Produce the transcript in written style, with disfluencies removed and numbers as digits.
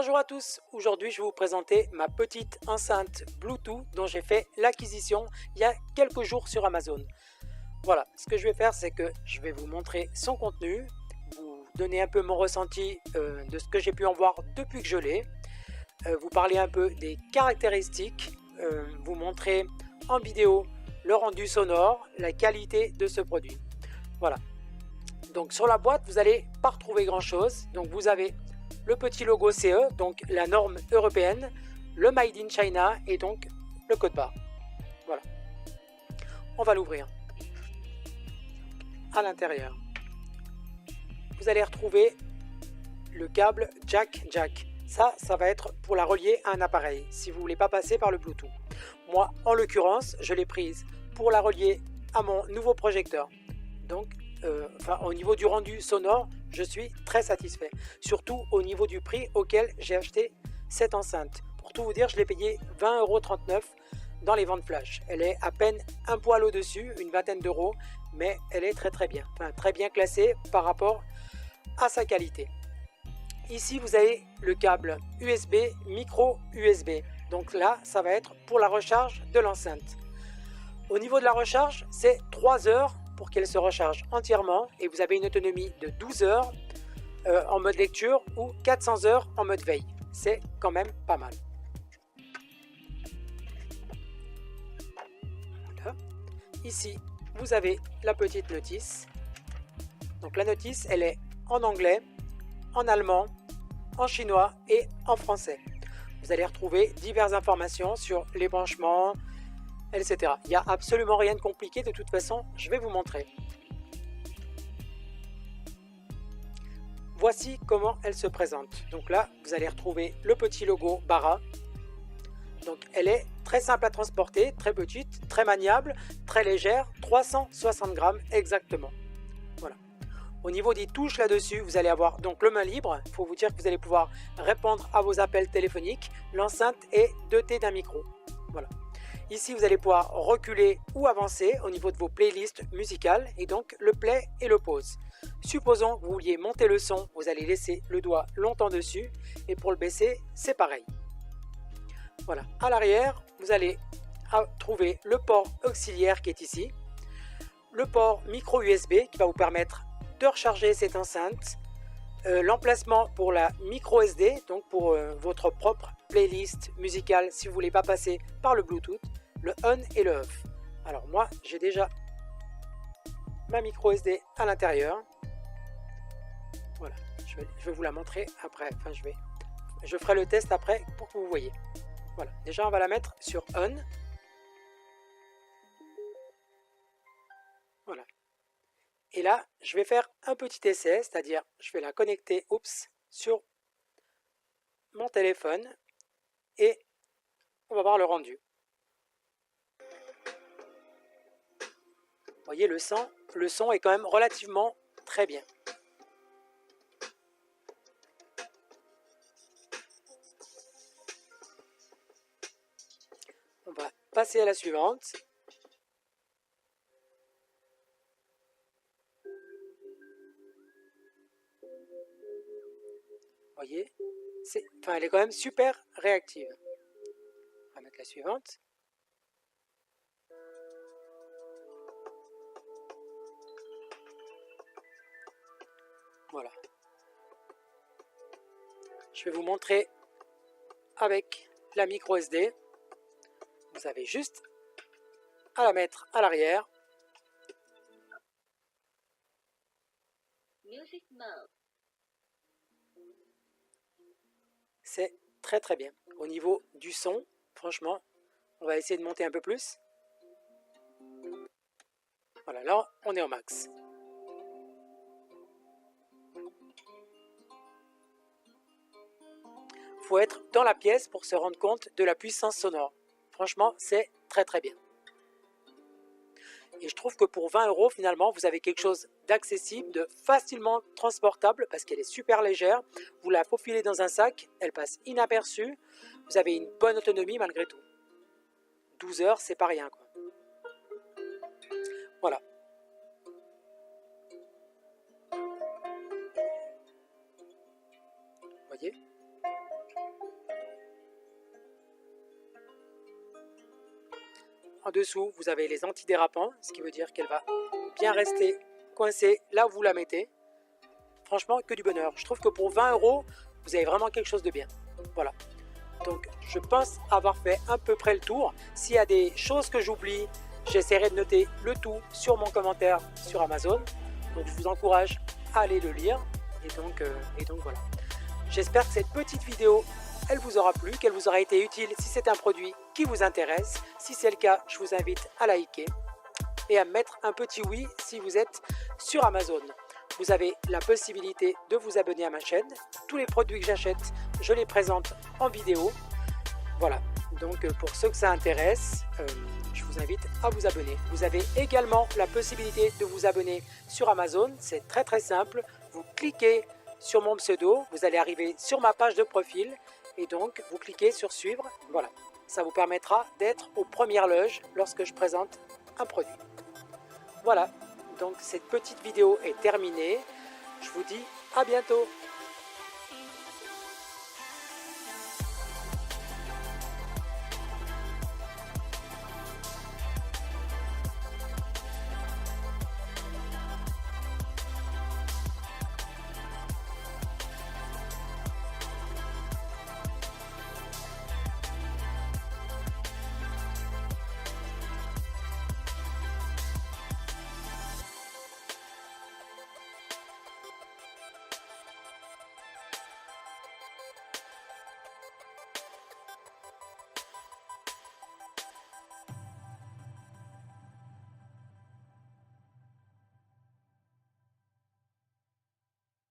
Bonjour à tous, aujourd'hui je vais vous présenter ma petite enceinte Bluetooth dont j'ai fait l'acquisition il y a quelques jours sur Amazon. Voilà, ce que je vais faire c'est que je vais vous montrer son contenu, vous donner un peu mon ressenti de ce que j'ai pu en voir depuis que je l'ai, vous parler un peu des caractéristiques, vous montrer en vidéo le rendu sonore, la qualité de ce produit. Voilà, donc sur la boîte vous n'allez pas retrouver grand chose, donc vous avez le petit logo CE, donc la norme européenne, le Made in China et donc le code barre. Voilà. On va l'ouvrir. À l'intérieur, vous allez retrouver le câble jack. Ça va être pour la relier à un appareil, si vous ne voulez pas passer par le Bluetooth. Moi, en l'occurrence, je l'ai prise pour la relier à mon nouveau projecteur. Donc, au niveau du rendu sonore, je suis très satisfait. Surtout au niveau du prix auquel j'ai acheté cette enceinte. Pour tout vous dire, je l'ai payé 20,39 € dans les ventes flash. Elle est à peine un poil au-dessus, une vingtaine d'euros, mais elle est très bien. Enfin, très bien classée par rapport à sa qualité. Ici, vous avez le câble USB, micro USB. Donc là, ça va être pour la recharge de l'enceinte. Au niveau de la recharge, c'est 3 heures pour qu'elle se recharge entièrement et vous avez une autonomie de 12 heures en mode lecture ou 400 heures en mode veille. C'est quand même pas mal. Voilà. Ici, vous avez la petite notice. Donc la notice, elle est en anglais, en allemand, en chinois et en français. Vous allez retrouver diverses informations sur les branchements, etc. Il n'y a absolument rien de compliqué, de toute façon, je vais vous montrer. Voici comment elle se présente. Donc là, vous allez retrouver le petit logo Bara. Donc elle est très simple à transporter, très petite, très maniable, très légère, 360 grammes exactement. Voilà. Au niveau des touches là-dessus, vous allez avoir donc le main libre. Il faut vous dire que vous allez pouvoir répondre à vos appels téléphoniques. L'enceinte est dotée d'un micro. Voilà. Ici, vous allez pouvoir reculer ou avancer au niveau de vos playlists musicales et donc le play et le pause. Supposons que vous vouliez monter le son, vous allez laisser le doigt longtemps dessus et pour le baisser, c'est pareil. Voilà, à l'arrière, vous allez trouver le port auxiliaire qui est ici, le port micro USB qui va vous permettre de recharger cette enceinte, l'emplacement pour la micro SD, donc pour votre propre playlist musicale si vous ne voulez pas passer par le Bluetooth, le on et le off. Alors moi j'ai déjà ma micro SD à l'intérieur. Voilà, je vais vous la montrer après, enfin je ferai le test après pour que vous voyez. Voilà, déjà on va la mettre sur on. Voilà. Et là, je vais faire un petit essai, c'est-à-dire je vais la connecter sur mon téléphone et on va voir le rendu. Vous voyez, le son est quand même relativement très bien. On va passer à la suivante. Vous voyez, elle est quand même super réactive. On va mettre la suivante. Voilà. Je vais vous montrer avec la micro SD. Vous avez juste à la mettre à l'arrière. C'est très bien. Au niveau du son, franchement, on va essayer de monter un peu plus. Voilà, là on est au max. Il faut être dans la pièce pour se rendre compte de la puissance sonore. Franchement, c'est très bien. Et je trouve que pour 20 € finalement, vous avez quelque chose d'accessible, de facilement transportable parce qu'elle est super légère. Vous la faufilez dans un sac, elle passe inaperçue. Vous avez une bonne autonomie malgré tout. 12 heures, c'est pas rien, quoi. Voilà. Vous voyez ? en dessous, vous avez les antidérapants, ce qui veut dire qu'elle va bien rester coincée là où vous la mettez. Franchement, que du bonheur. Je trouve que pour 20 €, vous avez vraiment quelque chose de bien. Voilà. Donc, je pense avoir fait à peu près le tour. S'il y a des choses que j'oublie, j'essaierai de noter le tout sur mon commentaire sur Amazon. Donc, je vous encourage à aller le lire. Et donc voilà. J'espère que cette petite vidéo, elle vous aura plu, qu'elle vous aura été utile si c'est un produit qui vous intéresse. Si c'est le cas, je vous invite à liker et à mettre un petit oui si vous êtes sur Amazon. Vous avez la possibilité de vous abonner à ma chaîne. Tous les produits que j'achète, je les présente en vidéo. Voilà, donc pour ceux que ça intéresse, je vous invite à vous abonner. Vous avez également la possibilité de vous abonner sur Amazon. C'est très très simple. Vous cliquez sur mon pseudo, vous allez arriver sur ma page de profil et donc vous cliquez sur suivre. Voilà, ça vous permettra d'être aux premières loges lorsque je présente un produit. Voilà. Donc cette petite vidéo est terminée. Je vous dis à bientôt.